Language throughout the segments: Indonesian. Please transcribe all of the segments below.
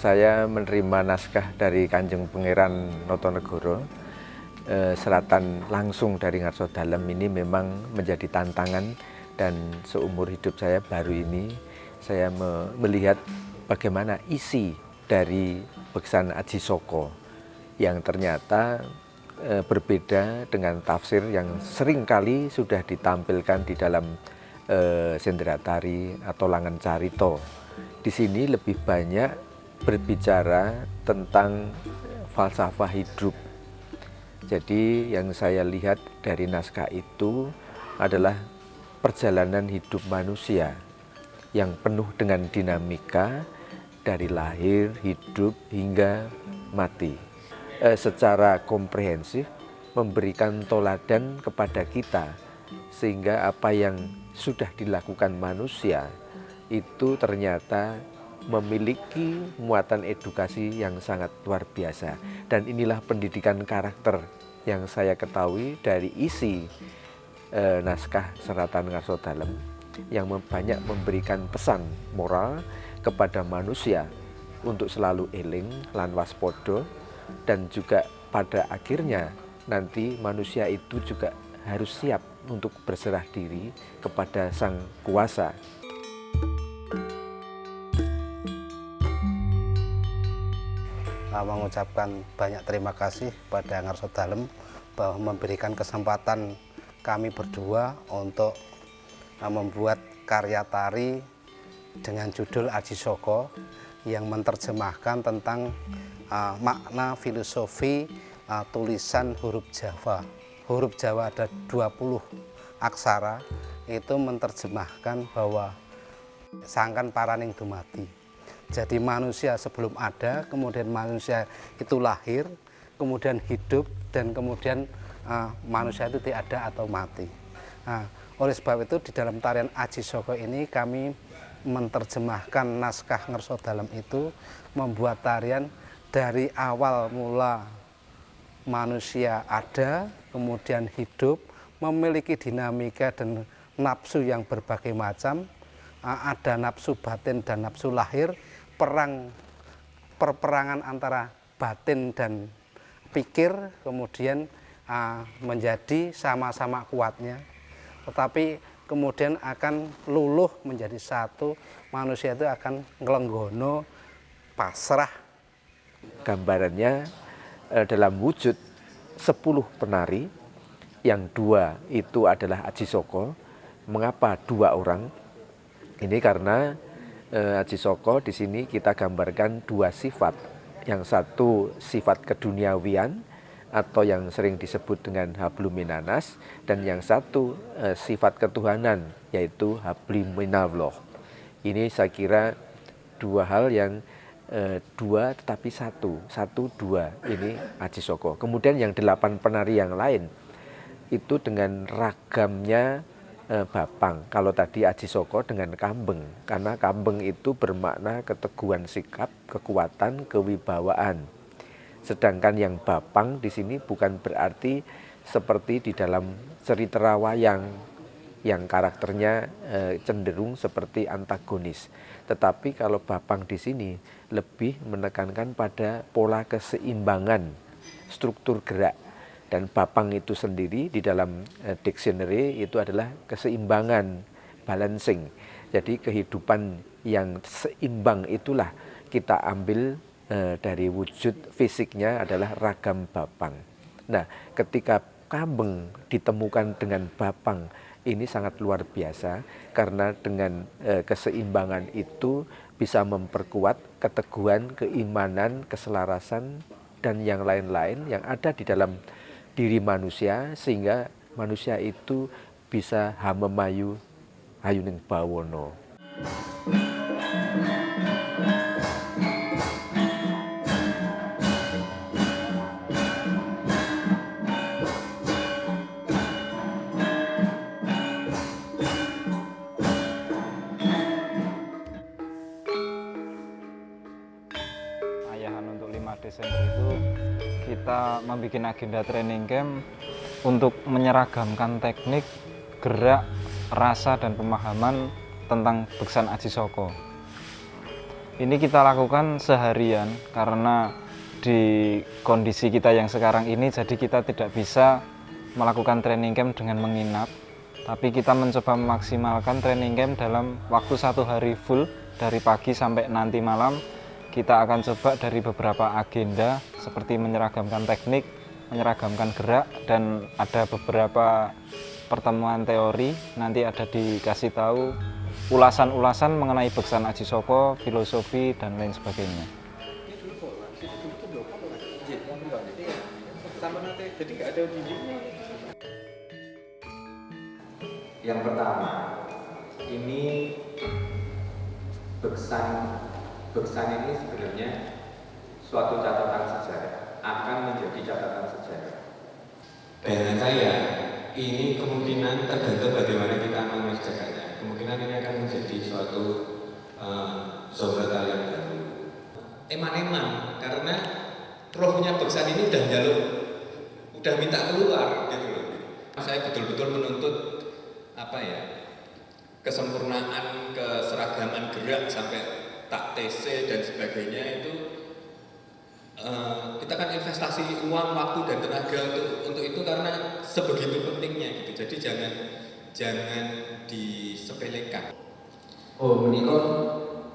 saya menerima naskah dari Kanjeng Pangeran Notonegoro, seratan langsung dari Ngarsodalem ini memang menjadi tantangan, dan seumur hidup saya baru ini saya melihat bagaimana isi dari Beksan Aji Saka yang ternyata berbeda dengan tafsir yang sering kali sudah ditampilkan di dalam Sendratari atau Langen Carita. Di sini lebih banyak berbicara tentang falsafah hidup. Jadi yang saya lihat dari naskah itu adalah perjalanan hidup manusia yang penuh dengan dinamika dari lahir, hidup, hingga mati. Secara komprehensif memberikan toladan kepada kita, sehingga apa yang sudah dilakukan manusia itu ternyata memiliki muatan edukasi yang sangat luar biasa. Dan inilah pendidikan karakter yang saya ketahui dari isi naskah seratan Ngarsodalem, yang banyak memberikan pesan moral kepada manusia untuk selalu eling lan waspada, dan juga pada akhirnya nanti manusia itu juga harus siap untuk berserah diri kepada Sang Kuasa. Mengucapkan banyak terima kasih pada Ngarsodalem bahwa memberikan kesempatan kami berdua untuk membuat karya tari dengan judul Aji Saka yang menerjemahkan tentang makna filosofi tulisan huruf Jawa. Huruf Jawa ada 20 aksara, itu menerjemahkan bahwa sangkan paraning dumati. Jadi manusia sebelum ada, kemudian manusia itu lahir, kemudian hidup, dan kemudian manusia itu tidak ada atau mati. Nah, oleh sebab itu di dalam tarian Aji Saka ini kami menerjemahkan naskah Ngarsodalem itu, membuat tarian dari awal mula manusia ada, kemudian hidup, memiliki dinamika dan nafsu yang berbagai macam, ada nafsu batin dan nafsu lahir, perperangan antara batin dan pikir, kemudian menjadi sama-sama kuatnya, tetapi kemudian akan luluh menjadi satu, manusia itu akan ngelenggono, pasrah. Gambarannya dalam wujud 10 penari, yang 2 itu adalah Aji Saka. Mengapa 2 orang? Ini karena Aji Saka di sini kita gambarkan 2 sifat. Yang satu sifat keduniawian atau yang sering disebut dengan habluminanas, dan yang satu sifat ketuhanan, yaitu habliminallah. Ini saya kira 2 hal yang 2 tetapi 1, 2, ini Aji Saka. Kemudian yang 8 penari yang lain itu dengan ragamnya Bapang. Kalau tadi Aji Saka dengan Kambeng, karena Kambeng itu bermakna keteguhan sikap, kekuatan, kewibawaan. Sedangkan yang Bapang di sini bukan berarti seperti di dalam cerita wayang yang karakternya cenderung seperti antagonis. Tetapi kalau Bapang di sini lebih menekankan pada pola keseimbangan, struktur gerak. Dan Bapang itu sendiri di dalam dictionary itu adalah keseimbangan, balancing. Jadi kehidupan yang seimbang itulah kita ambil dari wujud fisiknya adalah ragam Bapang. Nah, ketika Kambeng ditemukan dengan Bapang, ini sangat luar biasa, karena dengan keseimbangan itu bisa memperkuat keteguhan, keimanan, keselarasan, dan yang lain-lain yang ada di dalam diri manusia, sehingga manusia itu bisa hamemayu hayuning bawono. Ayahan untuk 5 Desember itu kita membuat agenda training camp untuk menyeragamkan teknik, gerak, rasa, dan pemahaman tentang Beksan Aji Saka. Ini kita lakukan seharian karena di kondisi kita yang sekarang ini, jadi kita tidak bisa melakukan training camp dengan menginap, tapi kita mencoba memaksimalkan training camp dalam waktu 1 hari full dari pagi sampai nanti malam. Kita akan coba dari beberapa agenda seperti menyeragamkan teknik, menyeragamkan gerak, dan ada beberapa pertemuan teori. Nanti ada dikasih tahu ulasan-ulasan mengenai Beksan Aji Soko, filosofi, dan lain sebagainya. Yang pertama, ini Beksan ini sebenarnya suatu catatan sejarah, akan menjadi catatan sejarah. Bayangan saya, ini kemungkinan tergantung bagaimana kita mengerjakannya. Kemungkinan ini akan menjadi suatu zona yang baru. Eman-eman, karena rohnya Beksan ini udah minta keluar gitu loh. Saya betul-betul menuntut kesempurnaan, keseragaman gerak sampai tak TC dan sebagainya itu. Kita kan investasi uang, waktu, dan tenaga untuk itu karena sebegitu pentingnya gitu. Jadi jangan disepelekan. Oh, menika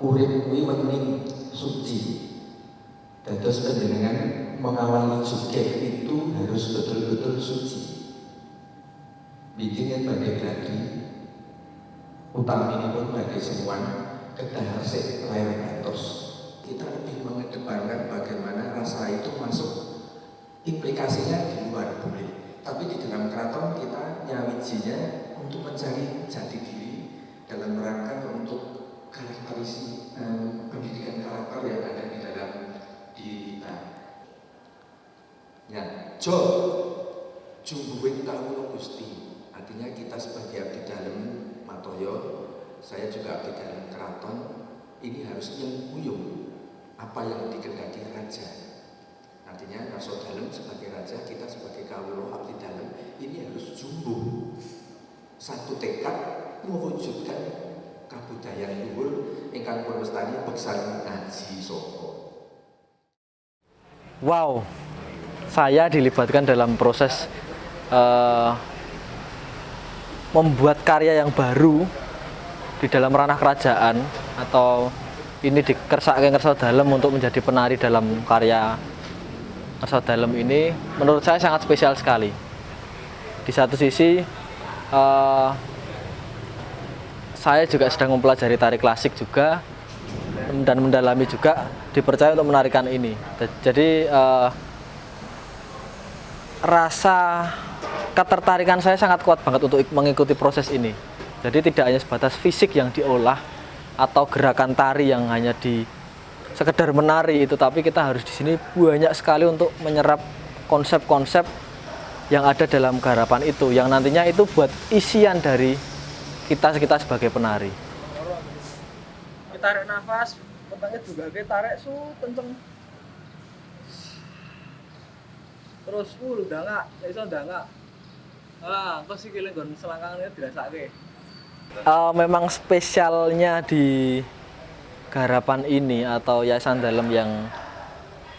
urip kuwi wening suci. Dados panjenengan mengawali subjek itu harus betul-betul suci. Bikin badhe gladi utaminipun badhe semuan kedah sik lair atos. Kita lebih mengedepankan bagaimana rasa itu masuk implikasinya di luar boleh, tapi di dalam keraton kita nyawijinya untuk mencari jati diri dalam rangka untuk karakterisi pendidikan karakter yang ada di dalam diri kita. Ya, jumbuhing kawula Gusti, artinya kita sebagai abdi dalem Matoyo, saya juga abdi dalem keraton, ini harus nyengkuyung apa yang dikehendaki raja. Artinya Ngarso Dalem sebagai raja, kita sebagai kawula abdi dalem ini harus jumbuh satu tekad mewujudkan kabudayaan luhur ingkang purwastani Beksan Aji Soko. Wow, saya dilibatkan dalam proses membuat karya yang baru di dalam ranah kerajaan, atau ini dikersakake Ngarso Dalem untuk menjadi penari dalam karya Ngarso Dalem ini menurut saya sangat spesial sekali. Di satu sisi saya juga sedang mempelajari tari klasik juga dan mendalami juga, dipercaya untuk menarikan ini. Jadi rasa ketertarikan saya sangat kuat banget untuk mengikuti proses ini. Jadi tidak hanya sebatas fisik yang diolah atau gerakan tari yang hanya di sekedar menari itu, tapi kita harus di sini banyak sekali untuk menyerap konsep-konsep yang ada dalam garapan itu, yang nantinya itu buat isian dari kita sebagai penari. Tarik nafas, petangnya juga tarik kenceng. Terus full dangak, iso dangak. Kok sikile nggon selangkangane dirasake. Memang spesialnya di garapan ini atau Yayasan Dalem yang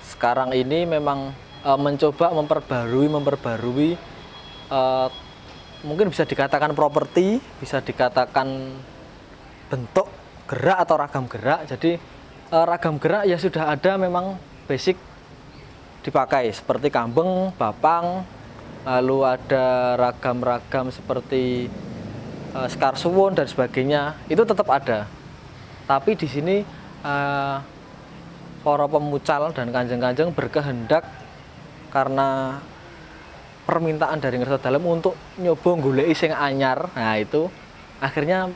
sekarang ini memang mencoba memperbarui mungkin bisa dikatakan properti, bisa dikatakan bentuk gerak atau ragam gerak. Jadi ragam gerak ya sudah ada, memang basic dipakai seperti kambeng, bapang, lalu ada ragam-ragam seperti sekar suwun dan sebagainya, itu tetap ada. Tapi di sini para pemucal dan kanjeng-kanjeng berkehendak karena permintaan dari Ngarso Dalem untuk nyoba goleki sing anyar. Nah, itu akhirnya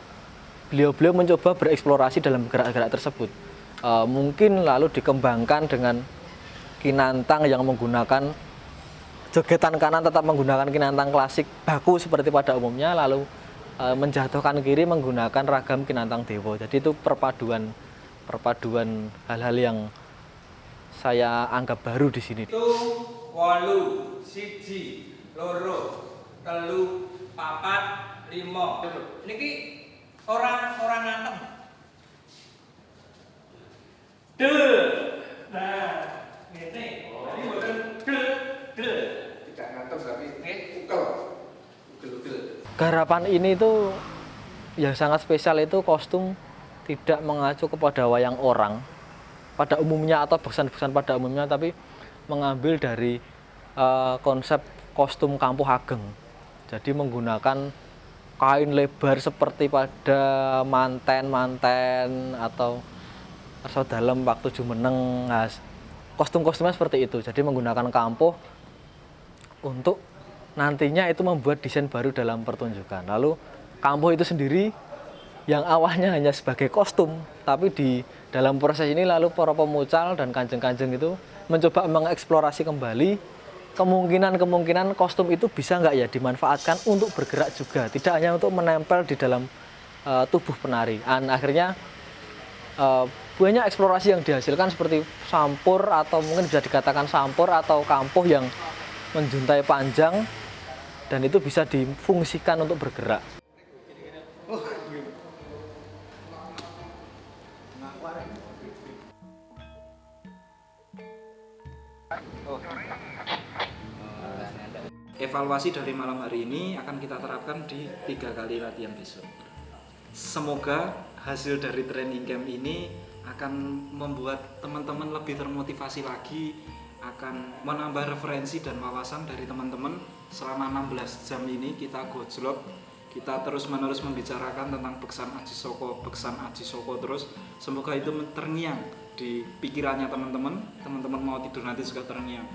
beliau mencoba bereksplorasi dalam gerak-gerak tersebut. Mungkin lalu dikembangkan dengan kinantang yang menggunakan jogetan kanan tetap menggunakan kinantang klasik baku seperti pada umumnya, lalu menjatuhkan kiri menggunakan ragam kinantang dewa. Jadi itu perpaduan hal-hal yang saya anggap baru di sini. 8, 1, 2, 3, 4, 5. Niki orang ngantem. penerapan ini itu yang sangat spesial itu kostum tidak mengacu kepada wayang orang pada umumnya atau beksan-beksan pada umumnya, tapi mengambil dari konsep kostum Kampuh Ageng. Jadi menggunakan kain lebar seperti pada manten atau Ngarsa Dalem waktu Jumeneng. Nah, kostum-kostumnya seperti itu. Jadi menggunakan kampuh untuk nantinya itu membuat desain baru dalam pertunjukan. Lalu kampuh itu sendiri yang awalnya hanya sebagai kostum, tapi di dalam proses ini lalu para pemucal dan kanjeng-kanjeng itu mencoba mengeksplorasi kembali kemungkinan kostum itu bisa nggak ya dimanfaatkan untuk bergerak juga, tidak hanya untuk menempel di dalam tubuh penari. Dan akhirnya banyak eksplorasi yang dihasilkan seperti sampur, atau mungkin bisa dikatakan sampur atau kampuh yang menjuntai panjang dan itu bisa difungsikan untuk bergerak. Evaluasi dari malam hari ini akan kita terapkan di 3 kali latihan besok. Semoga hasil dari training camp ini akan membuat teman-teman lebih termotivasi lagi, akan menambah referensi dan wawasan dari teman-teman. Selama 16 jam ini kita gojlok, kita terus-menerus membicarakan tentang beksan Aji Soko terus. Semoga itu terngiang di pikirannya teman-teman mau tidur nanti juga terngiang.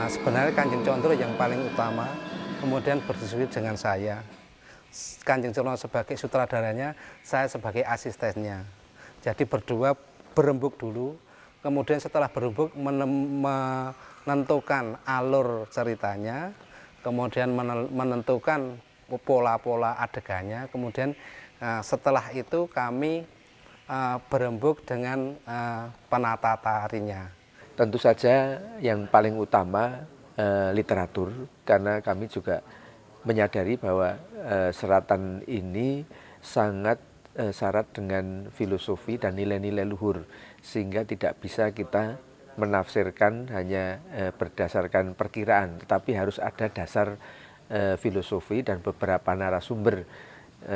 Nah, sebenarnya Kanjeng Condro yang paling utama, kemudian berdiskusi dengan saya. Kanjeng Condro sebagai sutradaranya, saya sebagai asistennya. Jadi berdua berembuk dulu, kemudian setelah berembuk menentukan alur ceritanya, kemudian menentukan pola-pola adegannya, kemudian setelah itu kami berembuk dengan penata tarinya. Tentu saja yang paling utama literatur, karena kami juga menyadari bahwa seratan ini sangat syarat dengan filosofi dan nilai-nilai luhur, sehingga tidak bisa kita menafsirkan hanya berdasarkan perkiraan, tetapi harus ada dasar filosofi dan beberapa narasumber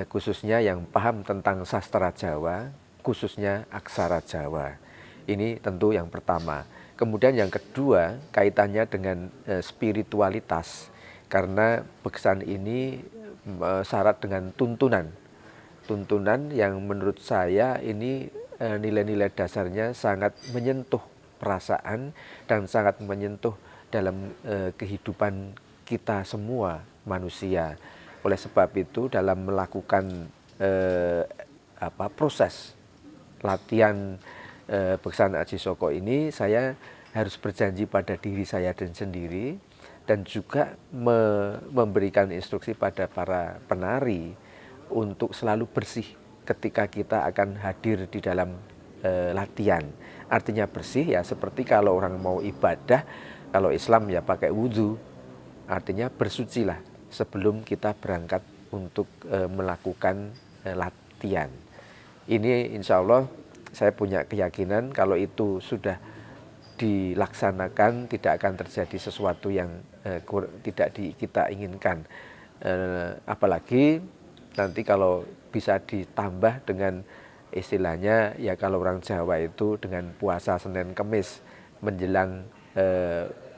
khususnya yang paham tentang sastra Jawa, khususnya aksara Jawa. Ini tentu yang pertama. Kemudian yang kedua kaitannya dengan spiritualitas, karena beksan ini syarat dengan tuntunan yang menurut saya ini nilai-nilai dasarnya sangat menyentuh perasaan dan sangat menyentuh dalam kehidupan kita semua manusia. Oleh sebab itu dalam melakukan proses latihan beksan Aji Soko ini, saya harus berjanji pada diri saya dan sendiri, dan juga memberikan instruksi pada para penari untuk selalu bersih ketika kita akan hadir di dalam latihan. Artinya bersih ya seperti kalau orang mau ibadah, kalau Islam ya pakai wudhu, artinya bersucilah sebelum kita berangkat untuk melakukan latihan. Ini insya Allah saya punya keyakinan kalau itu sudah dilaksanakan tidak akan terjadi sesuatu yang tidak kita inginkan. Apalagi nanti kalau bisa ditambah dengan istilahnya ya kalau orang Jawa itu dengan puasa Senin Kemis menjelang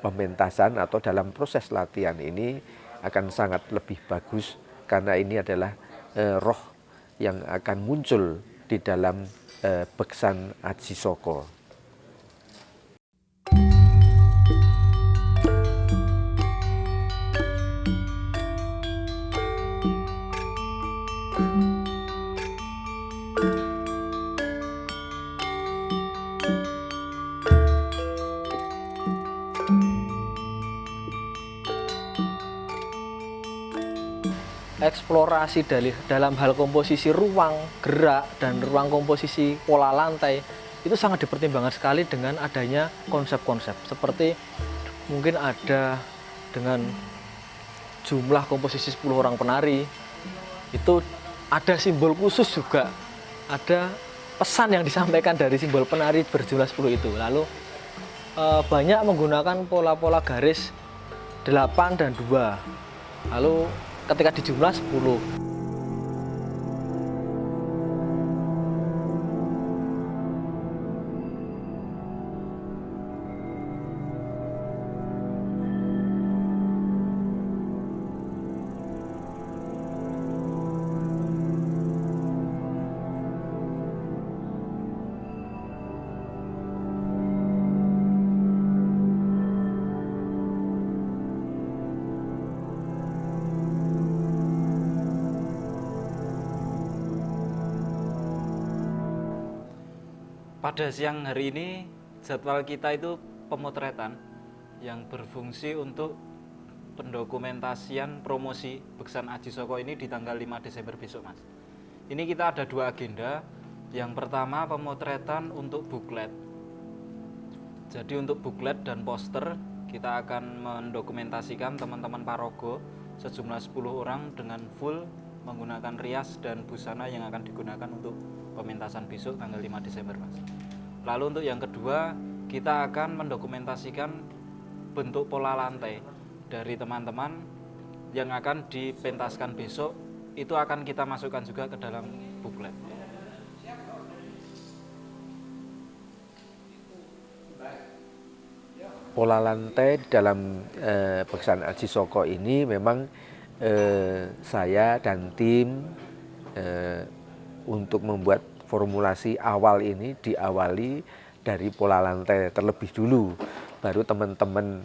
pementasan atau dalam proses latihan ini akan sangat lebih bagus, karena ini adalah roh yang akan muncul di dalam beksan Aji Soko. Eksplorasi dalam hal komposisi ruang gerak dan ruang komposisi pola lantai itu sangat dipertimbangkan sekali dengan adanya konsep-konsep seperti mungkin ada dengan jumlah komposisi 10 orang penari, itu ada simbol khusus juga ada pesan yang disampaikan dari simbol penari berjumlah 10 itu. Lalu banyak menggunakan pola-pola garis 8 dan 2. Lalu ketika dijumlah 10. Pada siang hari ini jadwal kita itu pemotretan yang berfungsi untuk pendokumentasian promosi Beksan Aji Soko ini di tanggal 5 Desember besok, Mas. Ini kita ada 2 agenda. Yang pertama pemotretan untuk buklet. Jadi untuk buklet dan poster kita akan mendokumentasikan teman-teman Parogo sejumlah 10 orang dengan full menggunakan rias dan busana yang akan digunakan untuk pementasan besok tanggal 5 Desember, Mas. Lalu untuk yang kedua, kita akan mendokumentasikan bentuk pola lantai dari teman-teman yang akan dipentaskan besok. Itu akan kita masukkan juga ke dalam buklet. Pola lantai dalam Beksan Aji Soko ini memang saya dan tim untuk membuat formulasi awal ini diawali dari pola lantai terlebih dulu, baru teman-teman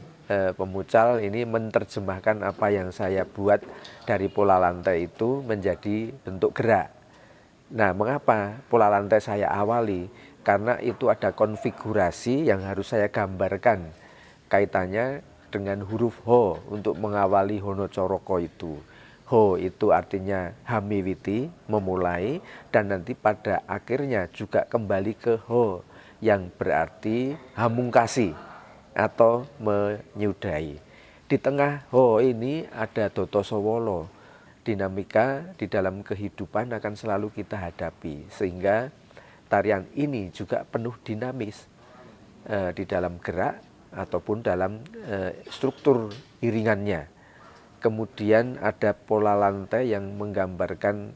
pemucal ini menerjemahkan apa yang saya buat dari pola lantai itu menjadi bentuk gerak. Nah, mengapa pola lantai saya awali? Karena itu ada konfigurasi yang harus saya gambarkan kaitannya dengan huruf Ho untuk mengawali Hono Coroko itu. Ho itu artinya hamiwiti, memulai, dan nanti pada akhirnya juga kembali ke Ho yang berarti hamungkasi atau menyudahi. Di tengah Ho ini ada Doto Sowolo. Dinamika di dalam kehidupan akan selalu kita hadapi, sehingga tarian ini juga penuh dinamis di dalam gerak ataupun dalam struktur iringannya. Kemudian ada pola lantai yang menggambarkan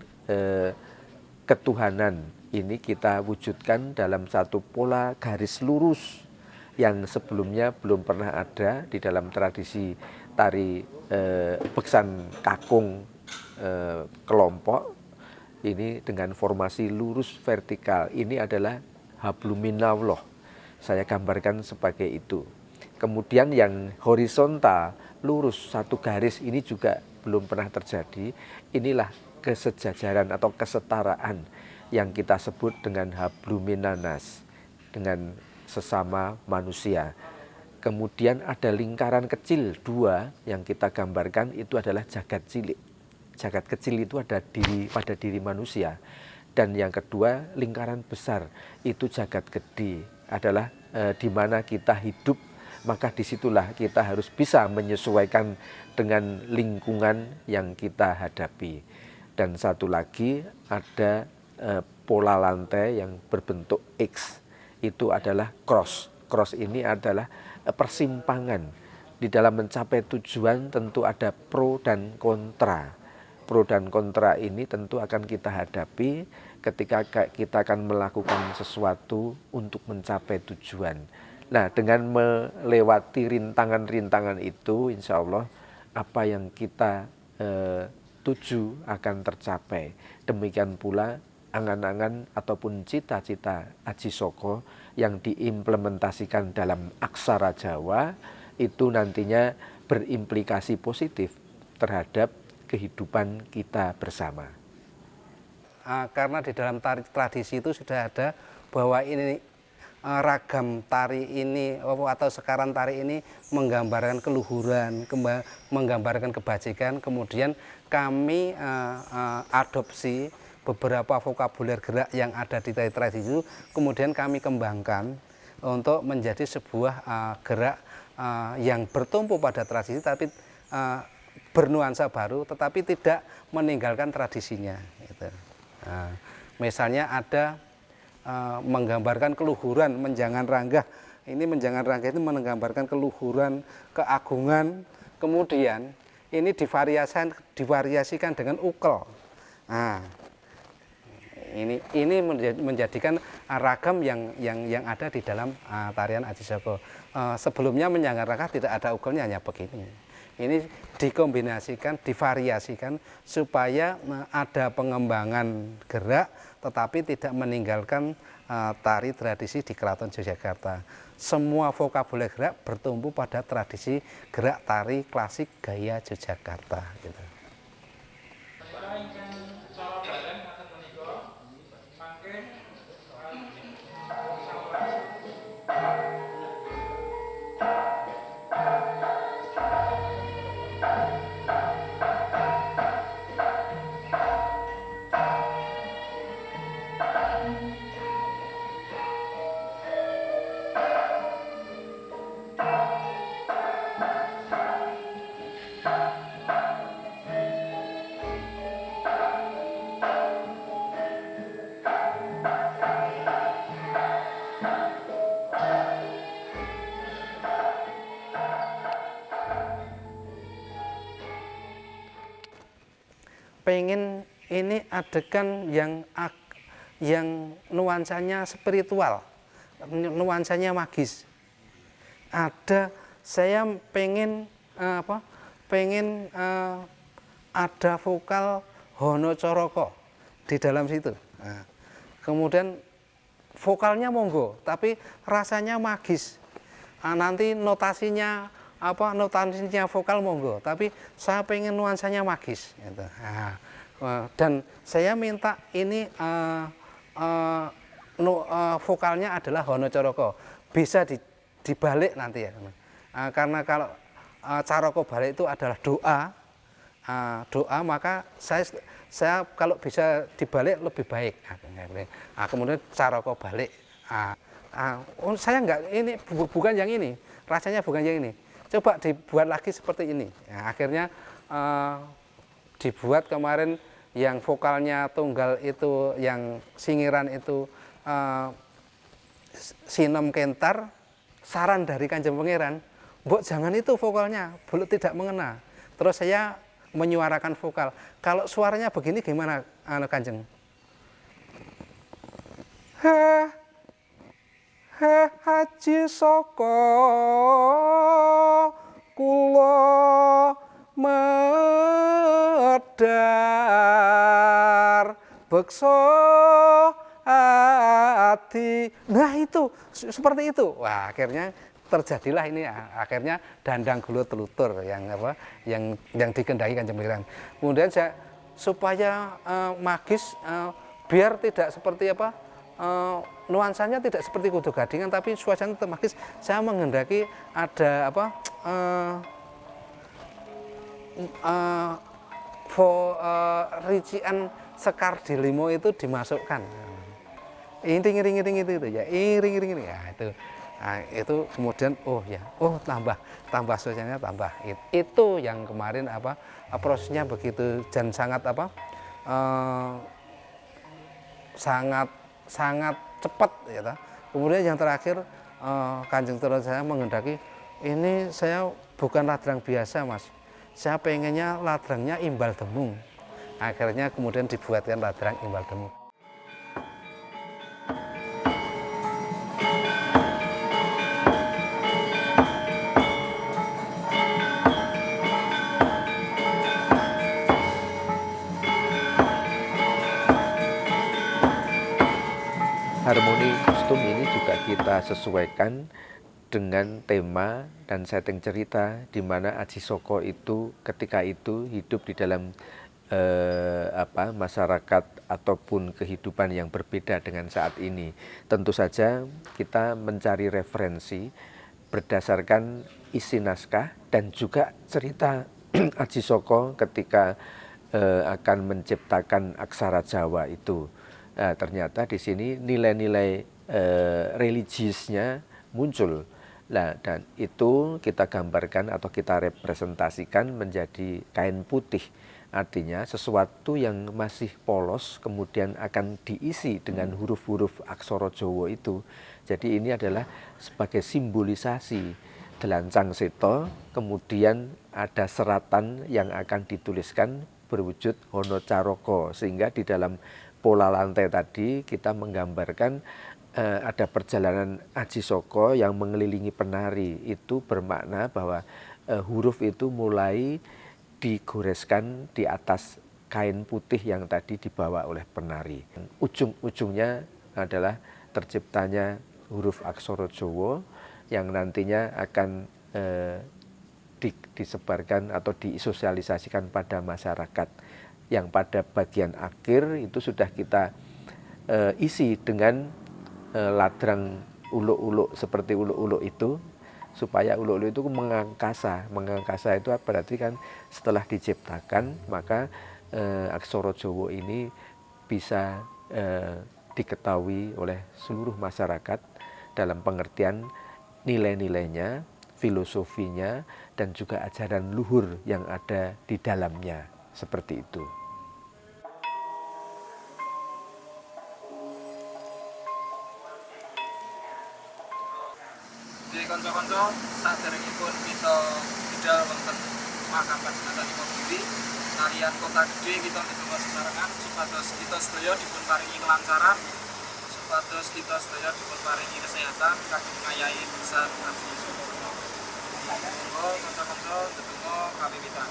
ketuhanan. Ini kita wujudkan dalam satu pola garis lurus yang sebelumnya belum pernah ada di dalam tradisi tari Beksan Kakung kelompok. Ini dengan formasi lurus vertikal. Ini adalah habluminallah. Saya gambarkan sebagai itu. Kemudian yang horizontal lurus satu garis ini juga belum pernah terjadi. Inilah kesejajaran atau kesetaraan yang kita sebut dengan habluminanas, dengan sesama manusia. Kemudian ada lingkaran kecil 2 yang kita gambarkan, itu adalah jagat cilik. Jagat kecil itu ada pada diri manusia. Dan yang kedua lingkaran besar itu jagat gede, adalah di mana kita hidup. Maka disitulah kita harus bisa menyesuaikan dengan lingkungan yang kita hadapi. Dan satu lagi ada pola lantai yang berbentuk X, itu adalah cross. Cross ini adalah persimpangan. Di dalam mencapai tujuan tentu ada pro dan kontra. Pro dan kontra ini tentu akan kita hadapi ketika kita akan melakukan sesuatu untuk mencapai tujuan. Nah, dengan melewati rintangan-rintangan itu, insya Allah apa yang kita tuju akan tercapai. Demikian pula angan-angan ataupun cita-cita Aji Soko yang diimplementasikan dalam aksara Jawa itu nantinya berimplikasi positif terhadap kehidupan kita bersama. Karena di dalam tradisi itu sudah ada bahwa ini ragam tari ini atau sekaran tari ini menggambarkan keluhuran, menggambarkan kebajikan. Kemudian kami adopsi beberapa vokabuler gerak yang ada di tari tradisi itu, kemudian kami kembangkan untuk menjadi sebuah gerak yang bertumpu pada tradisi tapi bernuansa baru, tetapi tidak meninggalkan tradisinya. Gitu. Misalnya ada menggambarkan keluhuran, menjangan ranggah. Ini menjangan ranggah itu menggambarkan keluhuran, keagungan. Kemudian ini divariasikan dengan ukel. Nah, ini menjadikan ragam yang ada di dalam tarian Ajisoko. Sebelumnya menjangan ranggah tidak ada ukelnya, hanya begini. Ini dikombinasikan, divariasikan supaya ada pengembangan gerak tetapi tidak meninggalkan tari tradisi di Keraton Yogyakarta. Semua vokabuler gerak bertumbuh pada tradisi gerak tari klasik gaya Yogyakarta gitu. Pengen ini adegan yang nuansanya spiritual, nuansanya magis. Saya pengen ada vokal Hono Coroko di dalam situ. Nah, kemudian vokalnya monggo, tapi rasanya magis. Nanti notasinya vokal monggo, tapi saya pengen nuansanya magis gitu. Dan saya minta ini vokalnya adalah Hono Coroko, bisa dibalik nanti ya, karena kalau Caroko balik itu adalah doa, maka saya kalau bisa dibalik lebih baik. Kemudian Caroko balik, saya enggak, ini bukan yang ini, rasanya bukan yang ini. Coba dibuat lagi seperti ini. Nah, akhirnya dibuat kemarin yang vokalnya tunggal itu, yang singiran itu Sinem Kentar. Saran dari Kanjeng Pangeran, mbok jangan itu vokalnya, belum tidak mengena. Terus saya menyuarakan vokal. Kalau suaranya begini gimana, Kanjeng? Ajisoko kula medar beksa ati. Nah itu seperti itu. Wah, akhirnya terjadilah ini, akhirnya Dandang Gulo Telutur yang dikendaki Kanjeng Pangeran. Kemudian supaya magis, biar tidak seperti nuansanya tidak seperti Kudu Gadingan, tapi suasana tetap magis. Saya menghendaki ada rician Sekar Dilimo itu dimasukkan. Iring itu ya, iring ya itu. Nah, itu kemudian tambah suasananya tambah. Itu yang kemarin prosesnya begitu dan sangat sangat cepat ya. Kemudian yang terakhir Kanjeng Tuhan saya menghendaki ini, saya bukan ladrang biasa Mas, saya pengennya ladrangnya imbal demung. Akhirnya kemudian dibuatkan ladrang imbal demung. Harmoni kostum ini juga kita sesuaikan dengan tema dan setting cerita di mana Ajisoko itu ketika itu hidup di dalam masyarakat ataupun kehidupan yang berbeda dengan saat ini. Tentu saja kita mencari referensi berdasarkan isi naskah dan juga cerita Ajisoko ketika akan menciptakan aksara Jawa itu. Nah, ternyata di sini nilai-nilai religiusnya muncul. Nah, dan itu kita gambarkan atau kita representasikan menjadi kain putih. Artinya sesuatu yang masih polos kemudian akan diisi dengan huruf-huruf aksara Jawa itu. Jadi ini adalah sebagai simbolisasi delancang seta, kemudian ada seratan yang akan dituliskan berwujud hono caraka, sehingga di dalam pola lantai tadi kita menggambarkan ada perjalanan Aji Saka yang mengelilingi penari. Itu bermakna bahwa huruf itu mulai digoreskan di atas kain putih yang tadi dibawa oleh penari. Ujung-ujungnya adalah terciptanya huruf aksara Jawa yang nantinya akan disebarkan atau disosialisasikan pada masyarakat, yang pada bagian akhir itu sudah kita isi dengan ladrang uluk-uluk seperti uluk-uluk itu, supaya uluk-uluk itu mengangkasa. Mengangkasa itu berarti kan setelah diciptakan maka aksara Jawa ini bisa diketahui oleh seluruh masyarakat dalam pengertian nilai-nilainya, filosofinya, dan juga ajaran luhur yang ada di dalamnya, seperti itu. Jadi konco-konco saderengipun kita bidal wonten makam Panjenenganipun Diri tarian Kota Gede kita ndedonga sesarengan supados kita sedaya dipun paringi kelancaran, supados kita sedaya dipun paringi kesehatan kagem ngayahi pisan Aji Saka. Monggo konco-konco ndedonga kawiwitan.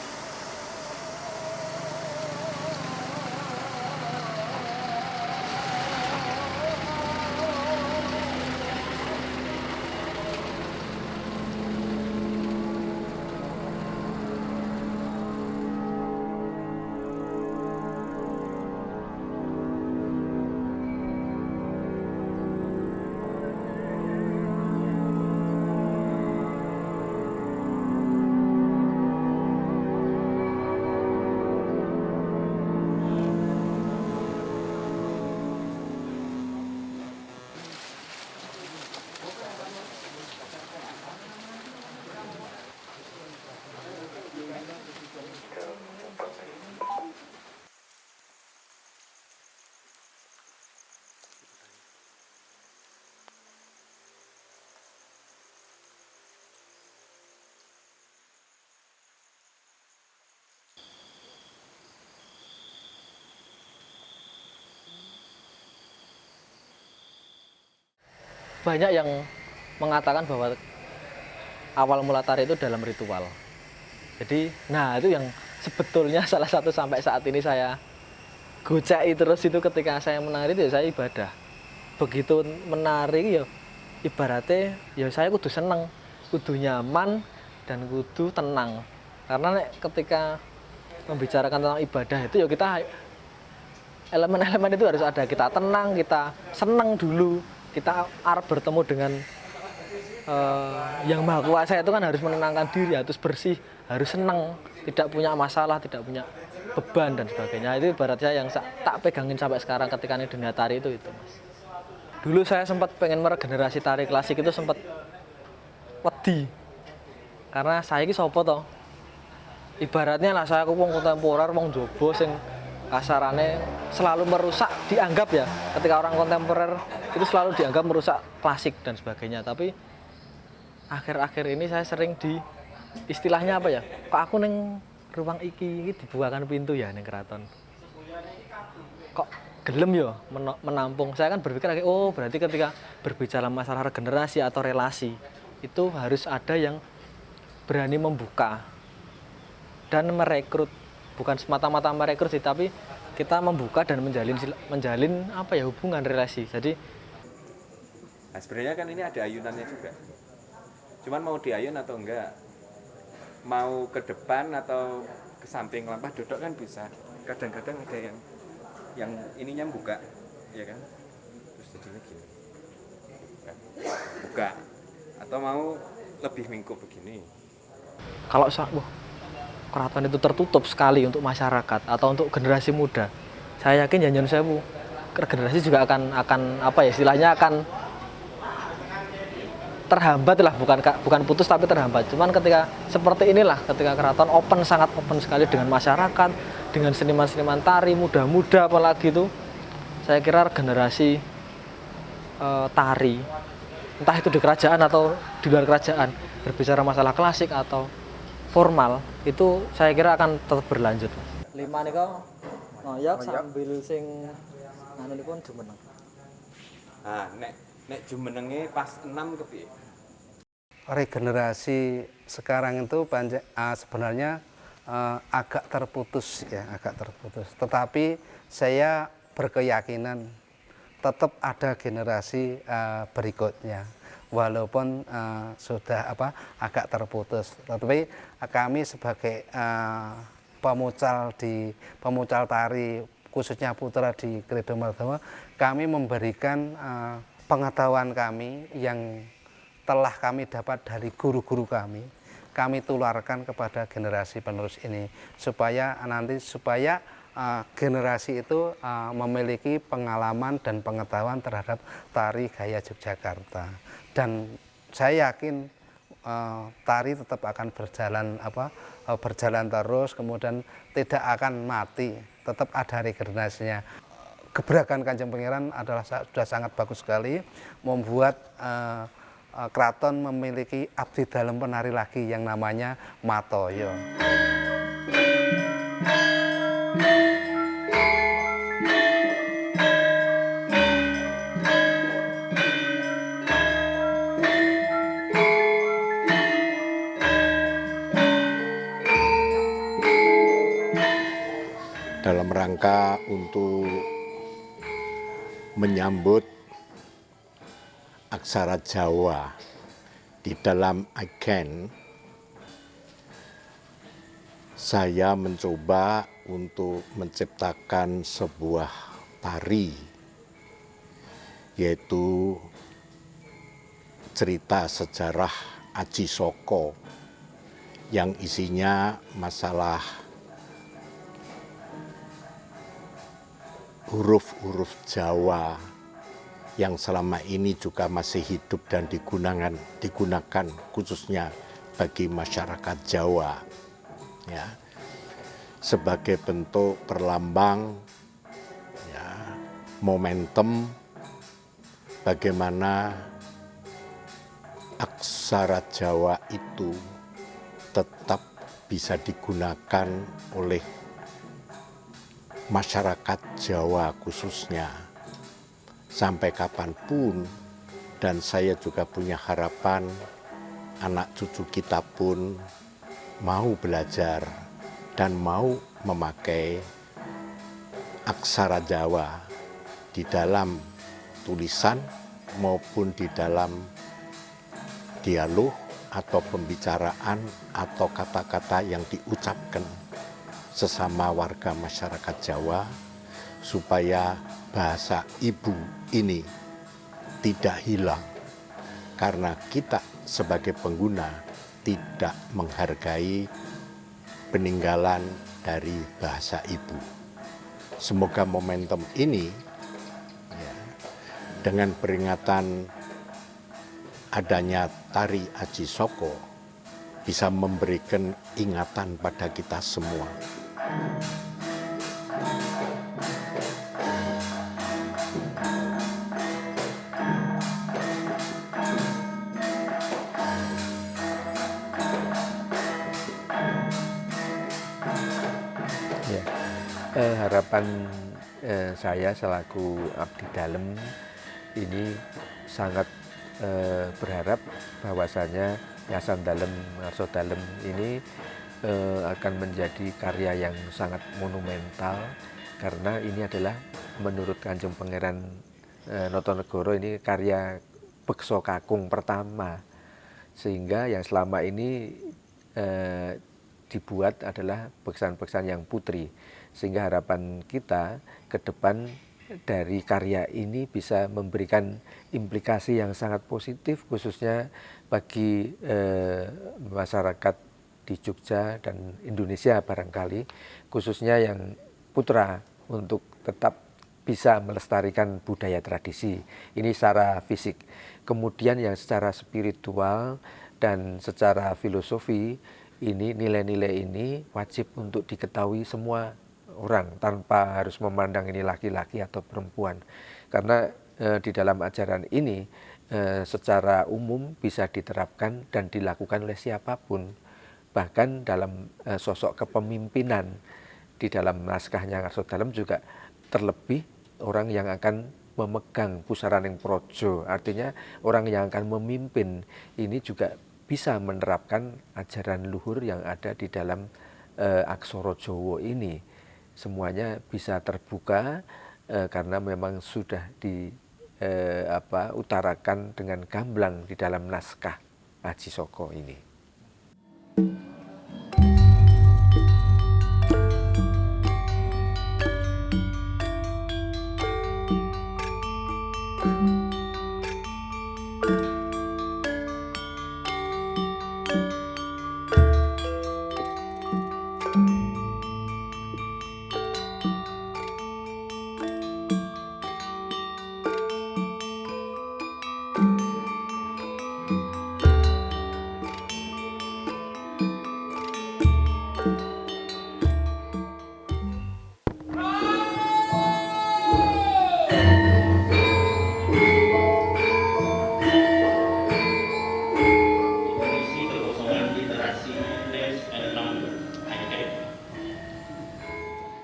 Banyak yang mengatakan bahwa awal mula tari itu dalam ritual. Jadi, nah itu yang sebetulnya salah satu sampai saat ini saya gocai terus itu ketika saya menari itu ya saya ibadah. Begitu menari ya ibaratnya ya saya kudu seneng, kudu nyaman, dan kudu tenang. Karena ketika membicarakan tentang ibadah itu ya kita elemen-elemen itu harus ada. Kita tenang, kita seneng dulu. Kita arep bertemu dengan yang maha kuasa itu kan harus menenangkan diri, harus bersih, harus senang, tidak punya masalah, tidak punya beban dan sebagainya. Itu ibaratnya yang tak pegangin sampai sekarang ketika ini dunia tari itu Mas. Dulu saya sempat pengen meregenerasi tari klasik itu sempat wedi. Karena saya ini sopo toh. Ibaratnya lah saya wong kontemporer, wong jobo sing kasarannya selalu merusak, dianggap ya ketika orang kontemporer itu selalu dianggap merusak klasik dan sebagainya. Tapi akhir-akhir ini saya sering di istilahnya apa ya, kok aku neng ruang iki dibukakan pintu ya neng keraton, kok gelem ya menampung. Saya kan berpikir oh berarti ketika berbicara masalah regenerasi atau relasi itu harus ada yang berani membuka dan merekrut. Bukan semata-mata merekrut sih, tapi kita membuka dan menjalin apa ya, hubungan relasi. Jadi nah, sebenarnya kan ini ada ayunannya juga. Cuman mau diayun atau enggak, mau ke depan atau ke samping lampah dodok kan bisa. Kadang-kadang ada yang ininya buka, ya kan? Terus jadinya gini, buka. Atau mau lebih mingkup begini. kalau keraton itu tertutup sekali untuk masyarakat atau untuk generasi muda, saya yakin ya Nyun Sewu regenerasi juga akan apa ya istilahnya akan terhambat lah, bukan putus tapi terhambat. Cuman ketika seperti inilah, ketika keraton sangat open sekali dengan masyarakat, dengan seniman-seniman tari muda-muda apalagi itu, saya kira generasi tari, entah itu di kerajaan atau di luar kerajaan, berbicara masalah klasik atau formal, itu saya kira akan tetap berlanjut. 5 niku ngoyok sambil sing anu niku jumeneng. Nah, nek jumenenge pas 6 kepiye? Regenerasi sekarang itu sebenarnya agak terputus ya, agak terputus. Tetapi saya berkeyakinan tetap ada generasi berikutnya, walaupun sudah agak terputus. Tetapi kami sebagai pemucal tari, khususnya putra di Kredo Martoyo, kami memberikan pengetahuan kami yang telah kami dapat dari guru-guru kami tularkan kepada generasi penerus ini, supaya generasi itu memiliki pengalaman dan pengetahuan terhadap tari gaya Yogyakarta. Dan saya yakin tari tetap akan berjalan terus, kemudian tidak akan mati, tetap ada regenerasinya. Gebrakan Kanjeng Pangeran sudah sangat bagus sekali, membuat keraton memiliki abdi dalam penari lagi yang namanya Matoyo. Dalam rangka untuk menyambut aksara Jawa di dalam Agen, saya mencoba untuk menciptakan sebuah tari, yaitu cerita sejarah Aji Soko yang isinya masalah huruf-huruf Jawa yang selama ini juga masih hidup dan digunakan khususnya bagi masyarakat Jawa, ya, sebagai bentuk perlambang ya, momentum bagaimana aksara Jawa itu tetap bisa digunakan oleh masyarakat Jawa khususnya sampai kapanpun. Dan saya juga punya harapan anak cucu kita pun mau belajar dan mau memakai aksara Jawa di dalam tulisan maupun di dalam dialog atau pembicaraan atau kata-kata yang diucapkan sesama warga masyarakat Jawa, supaya bahasa ibu ini tidak hilang karena kita sebagai pengguna tidak menghargai peninggalan dari bahasa ibu. Semoga momentum ini ya, dengan peringatan adanya tari Aji Soko bisa memberikan ingatan pada kita semua. Ya, harapan saya selaku abdi dalem ini sangat berharap bahwasanya Yayasan Dalem Ngarso Dalem ini akan menjadi karya yang sangat monumental, karena ini adalah menurut Kanjeng Pangeran Notonegoro ini karya beksa kakung pertama, sehingga yang selama ini dibuat adalah beksan-beksan yang putri, sehingga harapan kita ke depan dari karya ini bisa memberikan implikasi yang sangat positif khususnya bagi masyarakat di Jogja dan Indonesia barangkali, khususnya yang putra, untuk tetap bisa melestarikan budaya tradisi. Ini secara fisik. Kemudian yang secara spiritual dan secara filosofi, ini nilai-nilai ini wajib untuk diketahui semua orang tanpa harus memandang ini laki-laki atau perempuan. Karena di dalam ajaran ini secara umum bisa diterapkan dan dilakukan oleh siapapun. Bahkan dalam sosok kepemimpinan di dalam naskahnya Ngarso Dalem juga terlebih orang yang akan memegang pusaraning projo, artinya orang yang akan memimpin ini juga bisa menerapkan ajaran luhur yang ada di dalam aksara Jawa ini. Semuanya bisa terbuka karena memang sudah utarakan dengan gamblang di dalam naskah Aji Saka ini.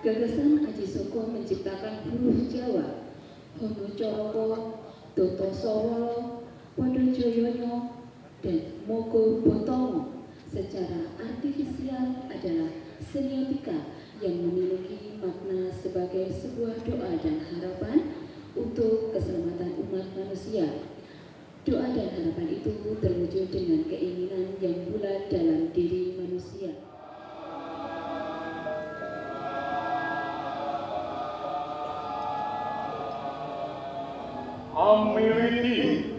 Gagasan Aji Saka menciptakan huruf Jawa, Hono Coroko, Toto Sowolo, Podo Joyono, dan Mogo Botomo secara artifisial adalah semiotika yang memiliki makna sebagai sebuah doa dan harapan untuk keselamatan umat manusia. Doa dan harapan itu terwujud dengan keinginan yang bulat dalam diri manusia. Amiliti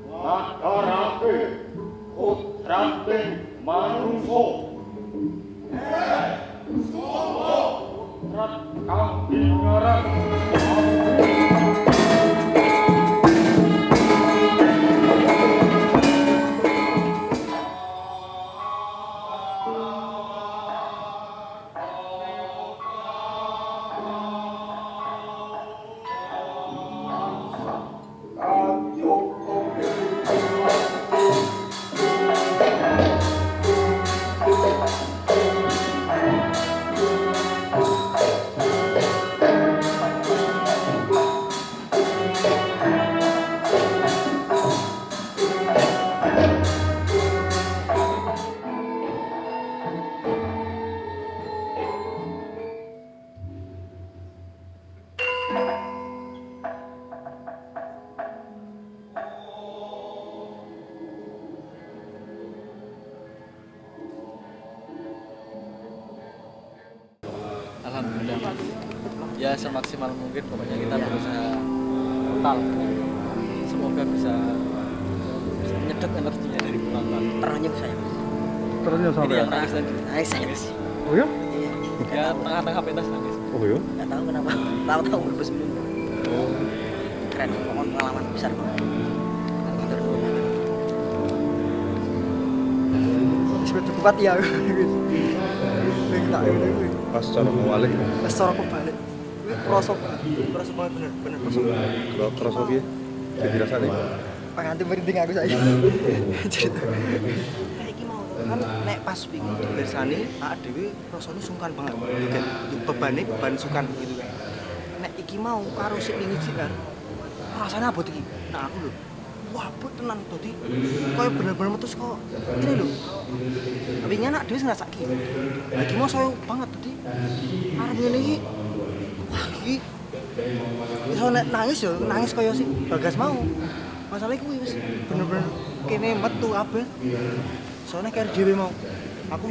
makarake putrating manungso sopo putrat kang dingaran Alhamdulillah ya semaksimal mungkin pokoknya kita berusaha total, semoga bisa menyedot energinya dari penonton. Ternyuh saya Ini yang nangis tadi saya sih. oh ya? Ya tengah-tengah pentas nangis. Oh ya? Nggak tahu kenapa, tahu berbes minum. Keren, pengalaman besar banget. Sebetulnya kuat ya. Pas cara kebalik. Pas cara kebalik. Prosop banget bener prosop. Kalau prosop ya, jadi rasanya. Pengantin merinding aku saya. Kan nek pas wingi biasane awake dhewe rasane sungkan banget. Beban sungkan gitu kan. Nek iki mau karo sik wingi sik kan. Rasane abot iki. Nah aku lho. Wah, abot tenan dadi koyo bener-bener metus kok. Ini lho. Wingi anak dhewe ngrasake. Lah iki mau saya banget dadi arep ngene iki. Wah, iki iso nek nangis ya nangis koyo sik Bagas mau. Masalah kuwi wis bener-bener kene metu kabeh. Soalnya kayak dhewe mau. Aku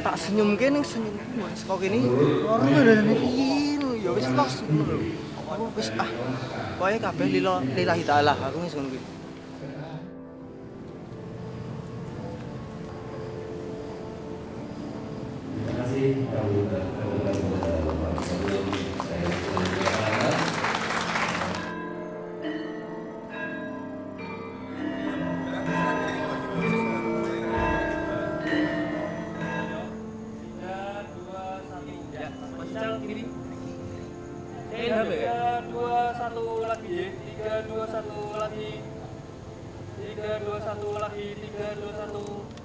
tak senyum kene senyum Mas. Kok kene ora ngene iki lho ya wis los ngono lho. Aku wis koyo kabeh lillahi taala. Aku wis ngono kuwi. Terima kasih. 1 lagi ya. 3 2 1 lagi. 3 2 1 lagi. 3 2 1.